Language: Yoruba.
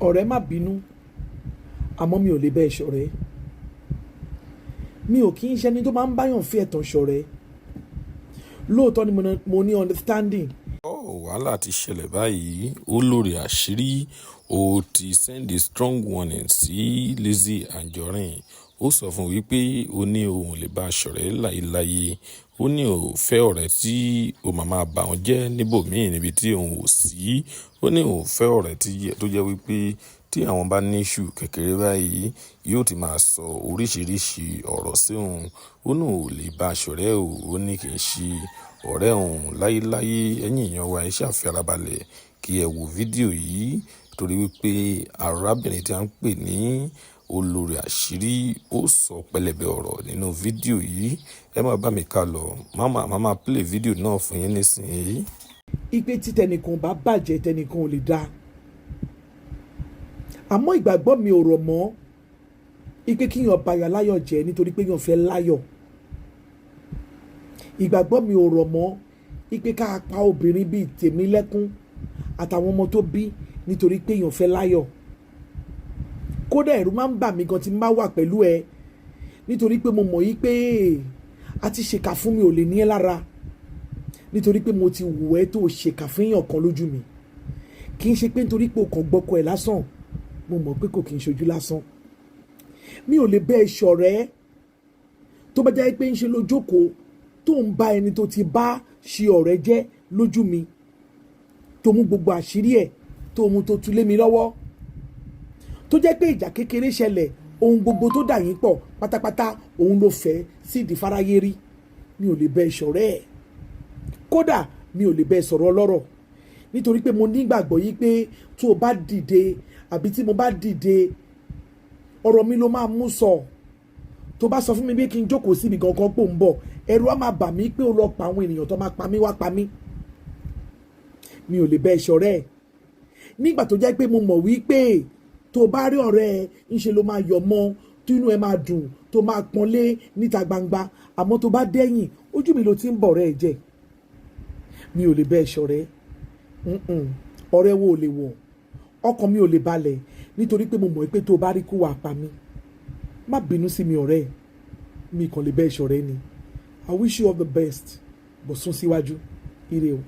ọ̀rẹ́ má bínú àmọ́ mi ò lè bẹ́ẹ̀ ṣọ̀rẹ́. Mi ò kí ń ṣẹni tó máa ń báyàn fi ẹ̀tàn ṣọ̀rẹ́. Lóòótọ́ ni mo ní understanding. Wàhálà ti ṣẹlẹ̀ báyìí. Olórí àṣírí ó ti send a strong warning sí Lizzy Anjorin. Ó sọ fún wípé ó ní òun lè bá ṣọ̀rẹ́ láyéláyé. Ó ní òun fẹ́ ọ̀rẹ́ tí ó máa bà wọ́n jẹ́ níbòmíì níbi tí òun ò sí. Ó ní òun fẹ́ ọ̀rẹ́ tó jẹ́ wípé tí àwọn bá ní ìṣù kékeré báyìí yóò ti máa sọ oríṣiríṣi ọ̀rọ̀ sí òun. Ó ní òun lè bá ṣọ̀rẹ́ o. Ó ní kì í ṣe ọ̀rẹ́ òun láyéláyé. Ẹ̀yin èèyàn wa ẹ ṣáà fi ara balẹ̀ kí ẹ wo fídíò yìí torí wípé arábìnrin tí a ń pè ní olórí àṣírí ó sọ pẹlẹbẹ ọ̀rọ̀ nínú fídíò yìí. Ẹ má bá mi ká lọ. Màmá play fídíò náà fún yín nísìnyí. Ipe tí tẹnìkan bá bàjẹ́ tẹnìkan ò lè dá. Àmọ́ ìgbàgbọ́ mi ò rọ̀ mọ́ ipe kíyàn bayọ̀ láyọ̀ jẹ́ nítorí pé yàn fẹ́ láyọ̀. Ìgbàgbọ́ mi ò rọ̀ mọ́ ipe ká pa obìnrin bíi tèmi lẹ́kún àtàwọn ọmọ tó bí nítorí pé yàn fẹ́ láyọ̀. Kódà ẹ̀rù máa ń bà mí gan tí n bá wà pẹ̀lú ẹ nítorí pé mo mọ̀ yí pé a ti ṣèkà fún mi ò lè ní ẹ lára nítorí pé mo ti wù ẹ́ tó ṣèkà fún èèyàn kan lójú mi. Kì í ṣe pé nítorí pé o kàn gbọ́kọ ẹ̀ lásán, mo mọ̀ pé kò kì í ṣojú lásán. Mi ò lè bẹ́ẹ̀ ṣọ̀rẹ́ tó bá jẹ́ pé ń ṣe lójókòó tó ń bá ẹni tó ti bá ṣe ọ̀rẹ́ jẹ́ lójú mi, tó mú gbogbo àṣírí ẹ̀ tó mú tó tú lé mi lọ́wọ́, tó jẹ́ pé ìjà kékeré ṣẹlẹ̀ ohun gbogbo tó dà yín pọ̀ pátápátá òun ló fẹ́ sí ìdí fáráyé rí. Mi ò lè bẹ́ẹ̀ ṣọ̀rẹ́ ẹ̀. Kódà mi ò lè bẹ́ẹ̀ sọ̀rọ̀ ọlọ́rọ̀ nítorí pé mo nígbàgbọ́ yí pé tó o bá dìde àbí tí mo bá dìde ọ̀rọ̀ mi ló máa mú sọ. Tó bá sọ fún mi bí kí n jókòó síbi gangan pò ń bọ̀, ẹ̀rù á máa bà mí pé ó lọ pa àwọn ènìyàn tó máa pa mí wá pa mí. Mi ò lè bẹ́ẹ̀ ṣọ̀rẹ́ ẹ̀. Nígbà tó jẹ́ pé mo mọ̀ wípé tó bá rí ọ̀rẹ́ ẹ ńṣe ló máa yọ̀ mọ́, tó inú ẹ máa dùn, tó máa pọ́nlé níta gbangba, àmọ́ tó bá dẹ́yìn ojú mi ló ti ń bọ̀ ọ̀rẹ́ ẹ jẹ́. Mi ò lè bẹ́ẹ̀ ṣọ̀rẹ́. Ọ̀rẹ́ wo ò lè wọ̀, ọkàn mi ò lè balẹ̀ nítorí pé mo mọ̀ pé tó bá rí kú wà pa mí. Má bínú sí mi ọ̀rẹ́, mi kàn lè bẹ́ẹ̀ ṣọ̀rẹ́ ni. I wish you all the best, bọ̀ sún síwájú. Ire o.